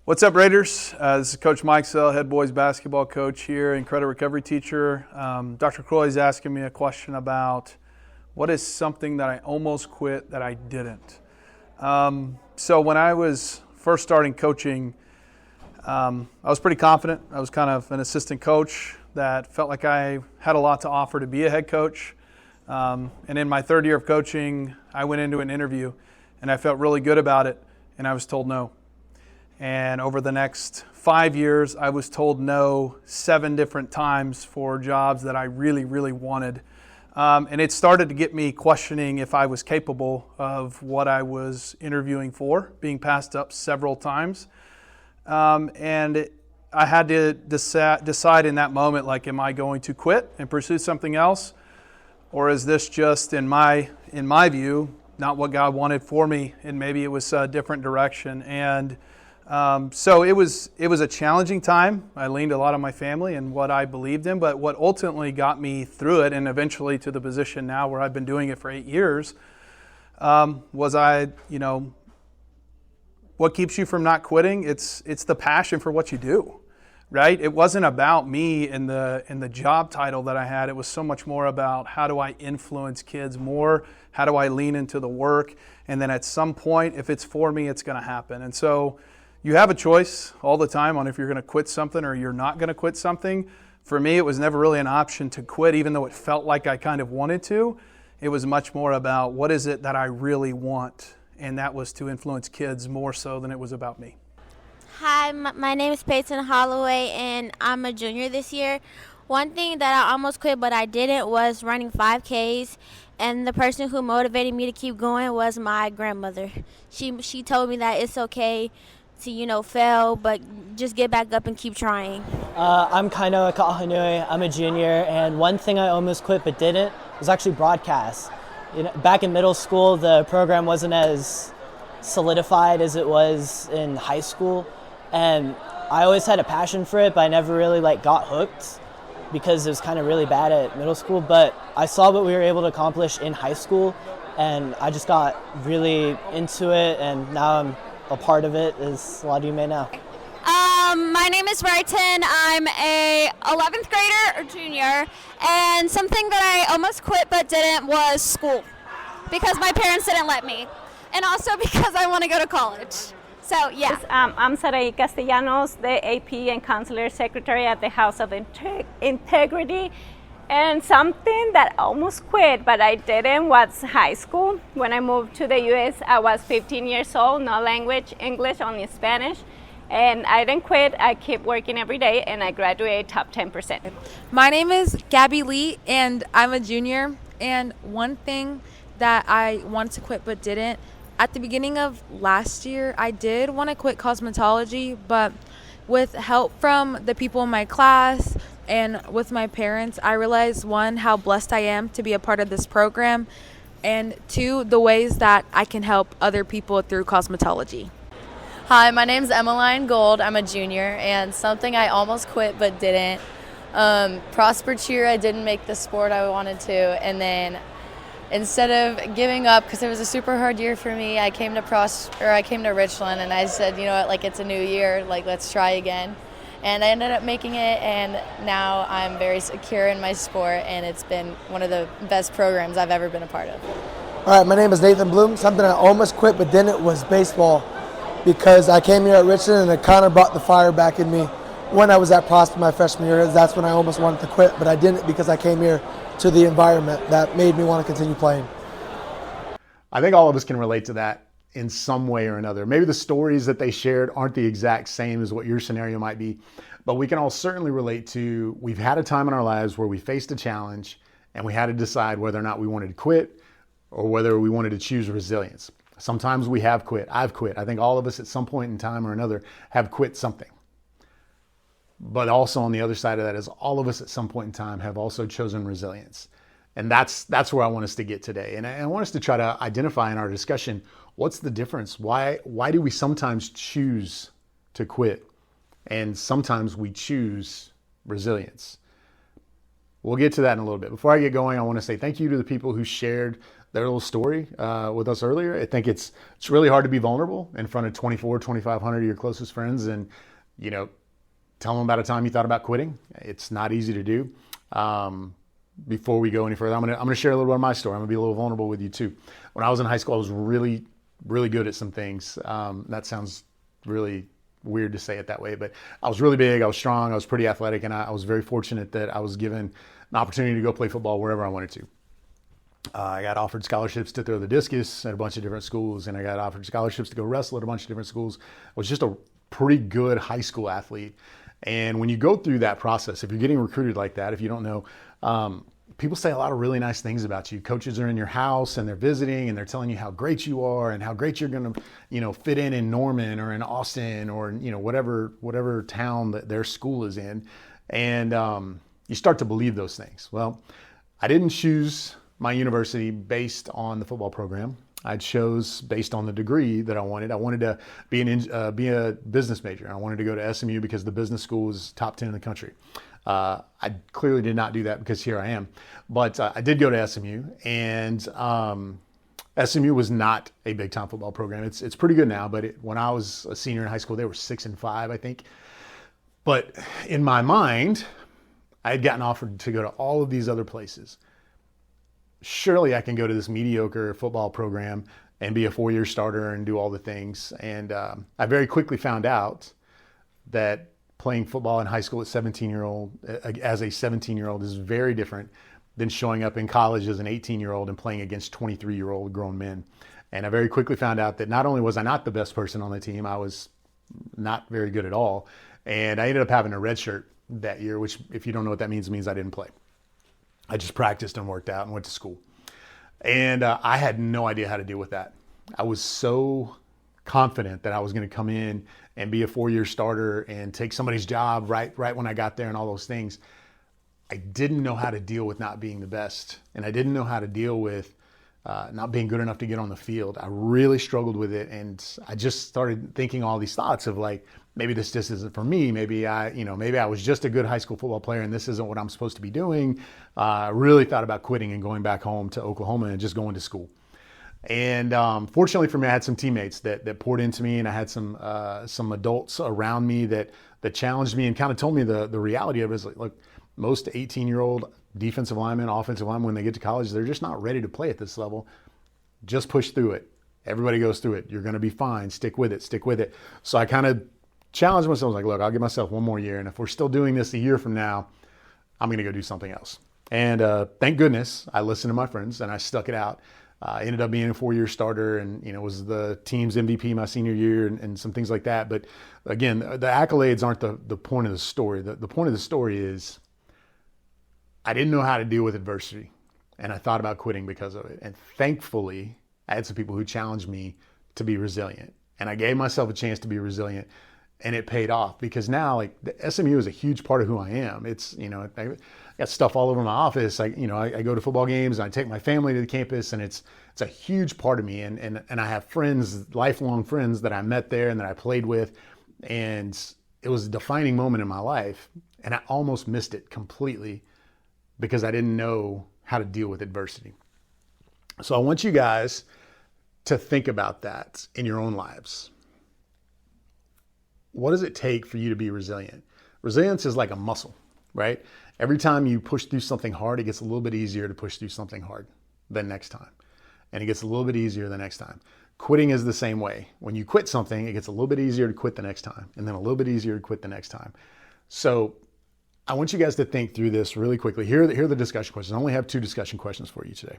What's up, Raiders? This is Coach Mike Sell, head boys basketball coach here and credit recovery teacher. Dr. Croy is asking me a question about what is something that I almost quit that I didn't. So when I was first starting coaching, I was pretty confident. I was kind of an assistant coach that felt like I had a lot to offer to be a head coach. And in my third year of coaching, I went into an interview and I felt really good about it, and I was told no. And over the next 5 years, I was told no 7 different times for jobs that I really, really wanted. And it started to get me questioning if I was capable of what I was interviewing for, being passed up several times. And I had to decide in that moment, like, am I going to quit and pursue something else? Or is this just, in my view, not what God wanted for me, and maybe it was a different direction? And so it was a challenging time. I leaned a lot on my family and what I believed in, but what ultimately got me through it and eventually to the position now where I've been doing it for 8 years was what keeps you from not quitting? It's the passion for what you do, right? It wasn't about me and the job title that I had. It was so much more about how do I influence kids more? How do I lean into the work? And then at some point, if it's for me, it's going to happen. And so you have a choice all the time on if you're going to quit something or you're not going to quit something. For me, it was never really an option to quit, even though it felt like I kind of wanted to. It was much more about what is it that I really want, and that was to influence kids more so than it was about me. Hi, my name is Peyton Holloway, and I'm a junior this year. One thing that I almost quit but I didn't was running 5Ks, and the person who motivated me to keep going was my grandmother. She told me that it's okay to, fail, but just get back up and keep trying. I'm Kaino Akahanui. I'm a junior, and one thing I almost quit but didn't was actually broadcast. Back in middle school, the program wasn't as solidified as it was in high school, and I always had a passion for it, but I never really got hooked because it was kind of really bad at middle school. But I saw what we were able to accomplish in high school, and I just got really into it, and now I'm a part of it, as a lot of you may know. My name is Brighton. I'm a 11th grader or junior, and something that I almost quit but didn't was school because my parents didn't let me, and also because I want to go to college. So, yeah. Yes, I'm Sarai Castellanos, the AP and Consular Secretary at the House of Integrity. And something that I almost quit, but I didn't, was high school. When I moved to the U.S., I was 15 years old, no language, English, only Spanish. And I didn't quit. I kept working every day, and I graduated top 10%. My name is Gabby Lee, and I'm a junior. And one thing that I wanted to quit but didn't, at the beginning of last year, I did want to quit cosmetology, but with help from the people in my class and with my parents, I realized, 1, how blessed I am to be a part of this program, and 2, the ways that I can help other people through cosmetology. Hi, my name's Emmeline Gold. I'm a junior, and something I almost quit but didn't. Prosper cheer, I didn't make the sport I wanted to, and then instead of giving up, because it was a super hard year for me, I came to Richland, and I said, you know what, it's a new year, let's try again. And I ended up making it, and now I'm very secure in my sport, and it's been one of the best programs I've ever been a part of. All right, my name is Nathan Bloom. Something I almost quit but didn't was baseball, because I came here at Richland and it kind of brought the fire back in me when I was at Prosper my freshman year. That's when I almost wanted to quit, but I didn't because I came here to the environment that made me want to continue playing. I think all of us can relate to that in some way or another. Maybe the stories that they shared aren't the exact same as what your scenario might be, but we can all certainly relate to, we've had a time in our lives where we faced a challenge and we had to decide whether or not we wanted to quit or whether we wanted to choose resilience. Sometimes we have quit. I've quit. I think all of us at some point in time or another have quit something. But also on the other side of that is all of us at some point in time have also chosen resilience. And that's where I want us to get today. And I want us to try to identify in our discussion, what's the difference? Why do we sometimes choose to quit? And sometimes we choose resilience. We'll get to that in a little bit. Before I get going, I want to say thank you to the people who shared their little story with us earlier. I think it's really hard to be vulnerable in front of 2,500 of your closest friends and, tell them about a time you thought about quitting. It's not easy to do. Before we go any further, I'm gonna share a little bit of my story. I'm gonna be a little vulnerable with you too. When I was in high school, I was really, really good at some things. That sounds really weird to say it that way, but I was really big, I was strong, I was pretty athletic, and I was very fortunate that I was given an opportunity to go play football wherever I wanted to. I got offered scholarships to throw the discus at a bunch of different schools, and I got offered scholarships to go wrestle at a bunch of different schools. I was just a pretty good high school athlete. And when you go through that process, if you're getting recruited like that, if you don't know, people say a lot of really nice things about you. Coaches are in your house and they're visiting and they're telling you how great you are and how great you're going to, fit in Norman or in Austin or, whatever town that their school is in. And you start to believe those things. Well, I didn't choose my university based on the football program. I chose based on the degree that I wanted. I wanted to be a business major. I wanted to go to SMU because the business school was top 10 in the country. I clearly did not do that because here I am. But I did go to SMU, and SMU was not a big-time football program. It's pretty good now, but when I was a senior in high school, they were 6-5, I think. But in my mind, I had gotten offered to go to all of these other places. Surely I can go to this mediocre football program and be a 4-year starter and do all the things. And I very quickly found out that playing football in high school as a 17-year-old is very different than showing up in college as an 18-year-old and playing against 23-year-old grown men. And I very quickly found out that not only was I not the best person on the team, I was not very good at all. And I ended up having a red shirt that year, which if you don't know what that means I didn't play. I just practiced and worked out and went to school. And I had no idea how to deal with that. I was so confident that I was going to come in and be a 4-year starter and take somebody's job right when I got there and all those things. I didn't know how to deal with not being the best. And I didn't know how to deal with not being good enough to get on the field. I really struggled with it. And I just started thinking all these thoughts of like, maybe this just isn't for me. Maybe I was just a good high school football player and this isn't what I'm supposed to be doing. I really thought about quitting and going back home to Oklahoma and just going to school. And fortunately for me, I had some teammates that poured into me, and I had some adults around me that challenged me and kind of told me the reality of it is like, look, most 18-year-old defensive linemen, offensive linemen, when they get to college, they're just not ready to play at this level. Just push through it. Everybody goes through it. You're going to be fine. Stick with it. So I kind of challenged myself. I was like, look, I'll give myself one more year. And if we're still doing this a year from now, I'm going to go do something else. And thank goodness I listened to my friends and I stuck it out. I ended up being a 4-year starter and, was the team's MVP my senior year and some things like that. But again, the accolades aren't the point of the story. The point of the story is I didn't know how to deal with adversity, and I thought about quitting because of it. And thankfully, I had some people who challenged me to be resilient, and I gave myself a chance to be resilient, and it paid off because now, like, the SMU is a huge part of who I am. It's, I got stuff all over my office. I go to football games and I take my family to the campus, and it's a huge part of me. And I have friends, lifelong friends that I met there and that I played with, and it was a defining moment in my life, and I almost missed it completely because I didn't know how to deal with adversity. So I want you guys to think about that in your own lives. What does it take for you to be resilient? Resilience is like a muscle, right? Every time you push through something hard, it gets a little bit easier to push through something hard than next time. And it gets a little bit easier the next time. Quitting is the same way. When you quit something, it gets a little bit easier to quit the next time, and then a little bit easier to quit the next time. So I want you guys to think through this really quickly. Here are the discussion questions. I only have 2 discussion questions for you today.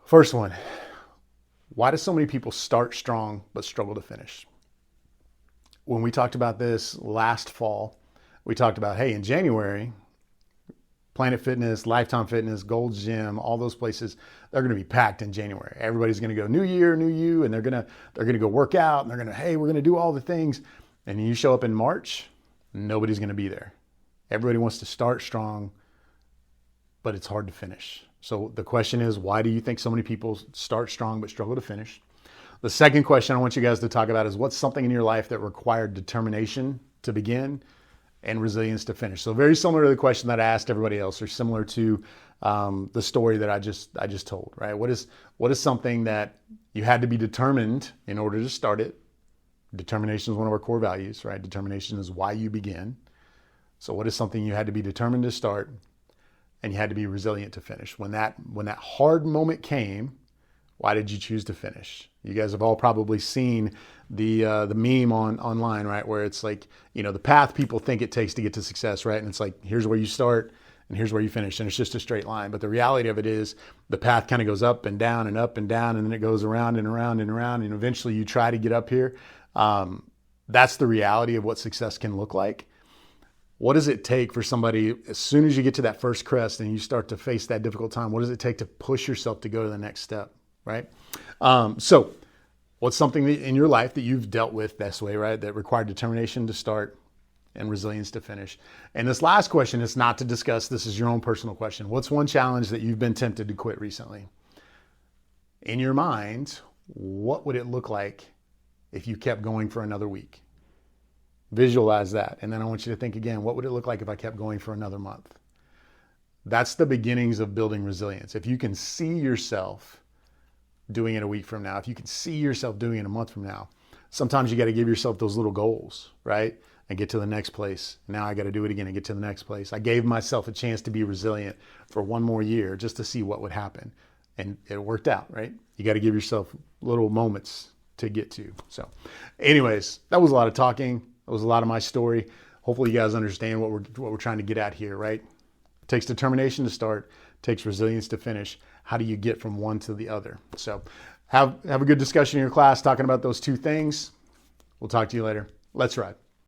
First one, why do so many people start strong but struggle to finish? When we talked about this last fall, we talked about, hey, in January, Planet Fitness, Lifetime Fitness, Gold's Gym, all those places, they're going to be packed in January. Everybody's going to go new year, new you, and they're going to go work out, and they're going to, hey, we're going to do all the things. And you show up in March, nobody's going to be there. Everybody wants to start strong, but it's hard to finish. So the question is, why do you think so many people start strong but struggle to finish? The second question I want you guys to talk about is, what's something in your life that required determination to begin and resilience to finish. So very similar to the question that I asked everybody else, or similar to the story that I just told, right? What is something that you had to be determined in order to start it? Determination is one of our core values, right? Determination is why you begin. So what is something you had to be determined to start, and you had to be resilient to finish? When that hard moment came, why did you choose to finish? You guys have all probably seen the meme online, right? Where it's like, the path people think it takes to get to success, right? And it's like, here's where you start and here's where you finish. And it's just a straight line. But the reality of it is the path kind of goes up and down and up and down, and then it goes around and around and around. And eventually you try to get up here. That's the reality of what success can look like. What does it take for somebody, as soon as you get to that first crest and you start to face that difficult time, what does it take to push yourself to go to the next step, right? So what's something in your life that you've dealt with this way, right? That required determination to start and resilience to finish. And this last question is not to discuss, this is your own personal question. What's one challenge that you've been tempted to quit recently? In your mind, what would it look like if you kept going for another week? Visualize that. And then I want you to think again, what would it look like if I kept going for another month? That's the beginnings of building resilience. If you can see yourself doing it a week from now, if you can see yourself doing it a month from now, sometimes you got to give yourself those little goals, right? And get to the next place. Now I got to do it again and get to the next place. I gave myself a chance to be resilient for one more year just to see what would happen. And it worked out, right? You got to give yourself little moments to get to. So anyways, that was a lot of talking. That was a lot of my story. Hopefully you guys understand what we're trying to get at here, right? It takes determination to start, it takes resilience to finish. How do you get from one to the other? So have a good discussion in your class talking about those two things. We'll talk to you later. Let's ride.